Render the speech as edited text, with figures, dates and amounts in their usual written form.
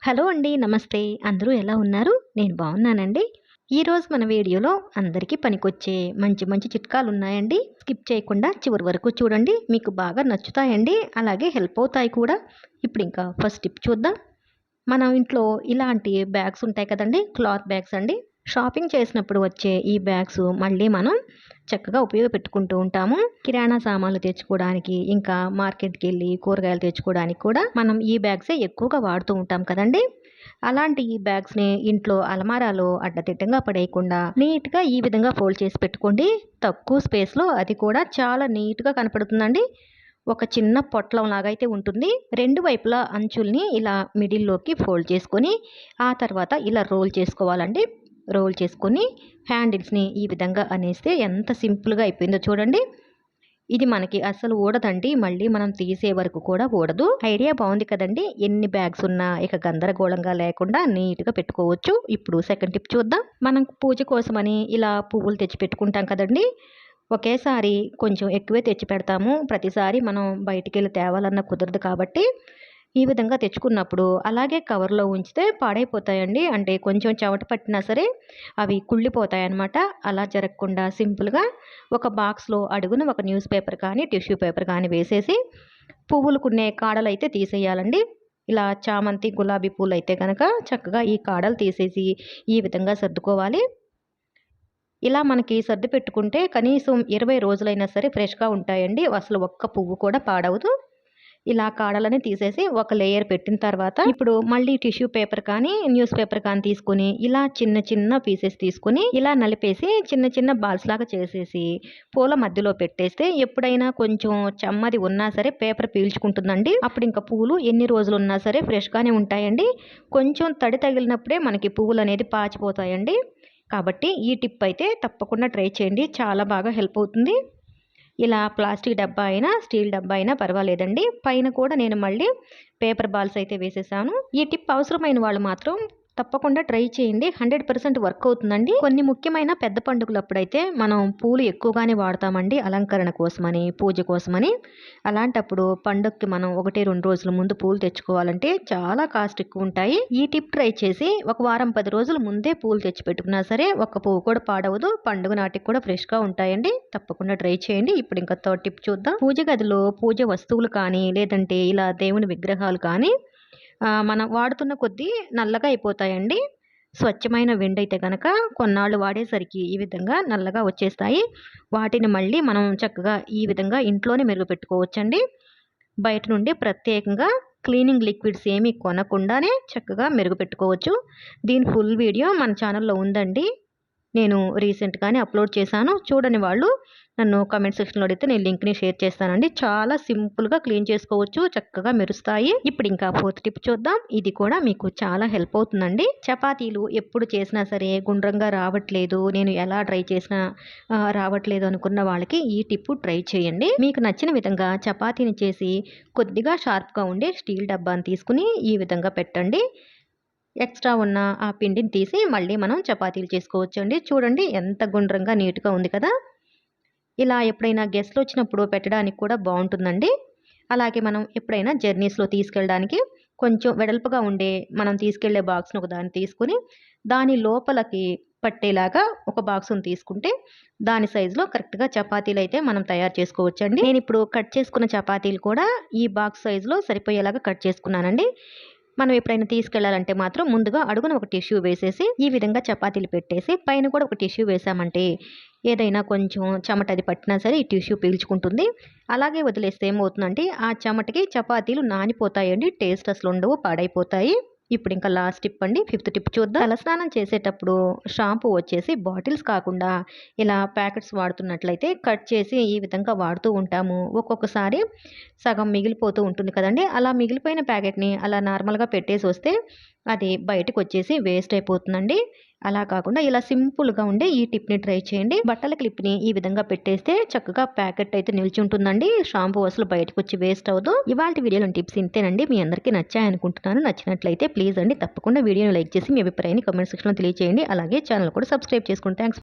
Hello అండి. నమస్తే. అందరూ ఎలా ఉన్నారు? నేను బాగున్నానండి. ఈరోజు మన వీడియోలో అందరికీ పనికొచ్చే మంచి మంచి చిట్కాలున్నాయండి. స్కిప్ చేయకుండా చివరి వరకు చూడండి. మీకు బాగా నచ్చుతాయండి. అలాగే హెల్ప్ అవుతాయి కూడా. ఇప్పుడింకా ఫస్ట్ టిప్ చూద్దాం. మనం ఇంట్లో ఇలాంటి బ్యాగ్స్ ఉంటాయి కదండీ! క్లాత్ బ్యాగ్స్ అండి. షాపింగ్ చేసినప్పుడు వచ్చే ఈ బ్యాగ్స్ మళ్ళీ మనం చక్కగా ఉపయోగపెట్టుకుంటూ ఉంటాము. కిరాణా సామాన్లు తెచ్చుకోవడానికి, ఇంకా మార్కెట్‌కెళ్ళి కూరగాయలు తెచ్చుకోవడానికి కూడా మనం ఈ బ్యాగ్సే ఎక్కువగా వాడుతూ ఉంటాం కదండీ! అలాంటి ఈ బ్యాగ్స్‌ని ఇంట్లో అలమారాలో అడ్డదిడ్డంగా పడేయకుండా నీట్‌గా ఈ విధంగా ఫోల్డ్ చేసి పెట్టుకోండి. తక్కువ స్పేస్‌లో అది కూడా చాలా నీట్‌గా కనపడుతుందండి. ఒక చిన్న పొట్లంలాగా అయితే ఉంటుంది. 2 వైపులా అంచుల్ని ఇలా మిడిల్‌లోకి ఫోల్డ్ చేసుకొని, ఆ తర్వాత ఇలా రోల్ చేసుకోవాలండి. రోల్ చేసుకొని హ్యాండిల్స్‌ని ఈ విధంగా అనేస్తే ఎంత సింపుల్‌గా అయిపోయిందో చూడండి. ఇది మనకి అస్సలు ఊడదండి. మళ్ళీ మనం తీసే వరకు కూడా ఊడదు. ఐడియా బావుంది కదండీ! ఎన్ని బ్యాగ్స్ ఉన్నా ఇక గందరగోళంగా లేకుండా నీట్‌గా పెట్టుకోవచ్చు. ఇప్పుడు సెకండ్ టిప్ చూద్దాం. మనం పూజ కోసమని ఇలా పువ్వులు తెచ్చి పెట్టుకుంటాం కదండీ! ఒకేసారి కొంచెం ఎక్కువే తెచ్చి పెడతాము. ప్రతిసారి మనం బయటికెళ్ళి తేవాలన్నా కుదరదు కాబట్టి ఈ విధంగా తెచ్చుకున్నప్పుడు అలాగే కవర్‌లో ఉంచితే పాడైపోతాయండి. అంటే కొంచెం చెమట పట్టినా సరే అవి కుళ్ళిపోతాయన్నమాట. అలా జరగకుండా సింపుల్‌గా ఒక బాక్స్‌లో అడుగున ఒక న్యూస్ పేపర్ కానీ, టిష్యూ పేపర్ కానీ వేసేసి పువ్వులుకున్నే కాడలైతే తీసేయాలండి. ఇలా చామంతి, గులాబీ పూలైతే గనక చక్కగా ఈ కాడలు తీసేసి ఈ విధంగా సర్దుకోవాలి. ఇలా మనకి సర్ది పెట్టుకుంటే కనీసం 20 రోజులైనా సరే ఫ్రెష్‌గా ఉంటాయండి. అసలు ఒక్క పువ్వు కూడా పాడవదు. ఇలా కాడలని తీసేసి ఒక లేయర్ పెట్టిన తర్వాత ఇప్పుడు మళ్ళీ టిష్యూ పేపర్ కానీ, న్యూస్ పేపర్ కానీ తీసుకొని ఇలా చిన్న చిన్న పీసెస్ తీసుకొని ఇలా నలిపేసి చిన్న చిన్న బాల్స్ లాగా చేసేసి పూల మధ్యలో పెట్టేస్తే ఎప్పుడైనా కొంచెం చెమ్మది ఉన్నా సరే పేపర్ పీల్చుకుంటుందండి. అప్పుడు ఇంకా పూలు ఎన్ని రోజులు ఉన్నా సరే ఫ్రెష్‌గానే ఉంటాయండి. కొంచెం తడి తగిలినప్పుడే మనకి పువ్వులనేది పాచిపోతాయండి. కాబట్టి ఈ టిప్ అయితే తప్పకుండా ట్రై చేయండి. చాలా బాగా హెల్ప్ అవుతుంది. ఇలా ప్లాస్టిక్ డబ్బా అయినా, స్టీల్ డబ్బా అయినా పర్వాలేదండి. పైన కూడా నేను మళ్ళీ పేపర్ బాల్స్ అయితే వేసేసాను. ఈ టిప్ అవసరమైన వాళ్ళు మాత్రం తప్పకుండా ట్రై చేయండి. 100% వర్క్ అవుతుందండి. కొన్ని ముఖ్యమైన పెద్ద పండుగలప్పుడైతే మనం పూలు ఎక్కువగానే వాడతామండి. అలంకరణ కోసమని, పూజ కోసమని. అలాంటప్పుడు పండగకి మనం 1, 2 రోజుల ముందు పూలు తెచ్చుకోవాలంటే చాలా కాస్ట్ ఎక్కువుంటాయి. ఈ టిప్ ట్రై చేసి ఒక వారం, 10 రోజుల ముందే పూలు తెచ్చి పెట్టుకున్నా సరే ఒక్క పువ్వు కూడా పాడవదు. పండుగ నాటికి కూడా ఫ్రెష్‌గా ఉంటాయండి. తప్పకుండా ట్రై చేయండి. ఇప్పుడు ఇంకా థర్డ్ టిప్ చూద్దాం. పూజ గదిలో పూజ వస్తువులు కానీ, లేదంటే ఇలా దేవుని విగ్రహాలు కానీ మనం వాడుతున్న కొద్దీ నల్లగా అయిపోతాయండి. స్వచ్ఛమైన వెండైతే గనక కొన్నాళ్ళు వాడేసరికి ఈ విధంగా నల్లగా వచ్చేస్తాయి. వాటిని మళ్ళీ మనం చక్కగా ఈ విధంగా ఇంట్లోనే మెరుగుపెట్టుకోవచ్చండి. బయట నుండి ప్రత్యేకంగా క్లీనింగ్ లిక్విడ్స్ ఏమీ కొనకుండానే చక్కగా మెరుగుపెట్టుకోవచ్చు. దీని ఫుల్ వీడియో మన ఛానల్‌లో ఉందండి. నేను రీసెంట్‌గానే అప్‌లోడ్ చేశాను. చూడని వాళ్ళు నన్ను కామెంట్ సెక్షన్‌లో అడిగితే నేను లింక్‌ని షేర్ చేస్తానండి. చాలా సింపుల్‌గా క్లీన్ చేసుకోవచ్చు. చక్కగా మెరుస్తాయి. ఇప్పుడు ఇంకా ఫోర్త్ టిప్ చూద్దాం. ఇది కూడా మీకు చాలా హెల్ప్ అవుతుందండి. చపాతీలు ఎప్పుడు చేసినా సరే గుండ్రంగా రావట్లేదు. నేను ఎలా ట్రై చేసినా రావట్లేదు అనుకున్న వాళ్ళకి ఈ టిప్ ట్రై చేయండి. మీకు నచ్చిన విధంగా చపాతీని చేసి కొద్దిగా షార్ప్‌గా ఉండే స్టీల్ డబ్బాని తీసుకొని ఈ విధంగా పెట్టండి. ఎక్స్ట్రా ఉన్న ఆ పిండిని తీసి మళ్ళీ మనం చపాతీలు చేసుకోవచ్చండి. చూడండి ఎంత గుండ్రంగా నీట్‌గా ఉంది కదా! ఇలా ఎప్పుడైనా గెస్ట్‌లొచ్చినప్పుడు పెట్టడానికి కూడా బావుంటుందండి. అలాగే మనం ఎప్పుడైనా జర్నీస్‌లో తీసుకెళ్ళడానికి కొంచెం వెడల్పుగా ఉండే మనం తీసుకెళ్ళే బాక్స్‌ని ఒకదాన్ని తీసుకొని, దాని లోపలకి పట్టేలాగా ఒక బాక్స్‌ని తీసుకుంటే, దాని సైజులో కరెక్ట్‌గా చపాతీలైతే మనం తయారు చేసుకోవచ్చండి. నేనిప్పుడు కట్ చేసుకున్న చపాతీలు కూడా ఈ బాక్స్ సైజులో సరిపోయేలాగా కట్ చేసుకున్నానండి. మనం ఎప్పుడైనా తీసుకెళ్ళాలంటే మాత్రం ముందుగా అడుగున ఒక టిష్యూ వేసేసి, ఈ విధంగా చపాతీలు పెట్టేసి, పైన కూడా ఒక టిష్యూ వేసామంటే, ఏదైనా కొంచెం చెమట అది పట్టినా సరే ఈ టిష్యూ పీల్చుకుంటుంది. అలాగే వదిలేస్తే ఏమవుతుందంటే, ఆ చెమటకి చపాతీలు నానిపోతాయండి. టేస్ట్ అసలుండవు, పాడైపోతాయి. ఇప్పుడు ఇంకా లాస్ట్ టిప్ అండి. ఫిఫ్త్ టిప్ చూద్దాం. తలస్నానం చేసేటప్పుడు షాంపూ వచ్చేసి బాటిల్స్ కాకుండా ఇలా ప్యాకెట్స్ వాడుతున్నట్లయితే కట్ చేసి ఈ విధంగా వాడుతూ ఉంటాము. ఒక్కొక్కసారి సగం మిగిలిపోతూ ఉంటుంది కదండీ! అలా మిగిలిపోయిన ప్యాకెట్‌ని అలా నార్మల్‌గా పెట్టేసి వస్తే అది బయటకొచ్చేసి వేస్ట్ అయిపోతుందండి. అలా కాకుండా ఇలా సింపుల్‌గా ఉండే ఈ టిప్‌ని ట్రై చేయండి. బట్టల క్లిప్‌ని ఈ విధంగా పెట్టేస్తే చక్కగా ప్యాకెట్ అయితే నిల్చుంటుందండి. షాంపూ అసలు బయటకొచ్చి వేస్ట్ అవ్వదు. ఇవాల్టి వీడియోలోని టిప్స్ ఇంతేనండి. మీ అందరికీ నచ్చాయనుకుంటున్నాను. నచ్చినట్లయితే ప్లీజ్ అండి తప్పకుండా వీడియోని లైక్ చేసి మీ అభిప్రాయాన్ని కామెంట్ సెక్షన్‌లో తెలియజేయండి. అలాగే ఛానెల్ కూడా సబ్స్క్రైబ్ చేసుకోండి. థాంక్స్.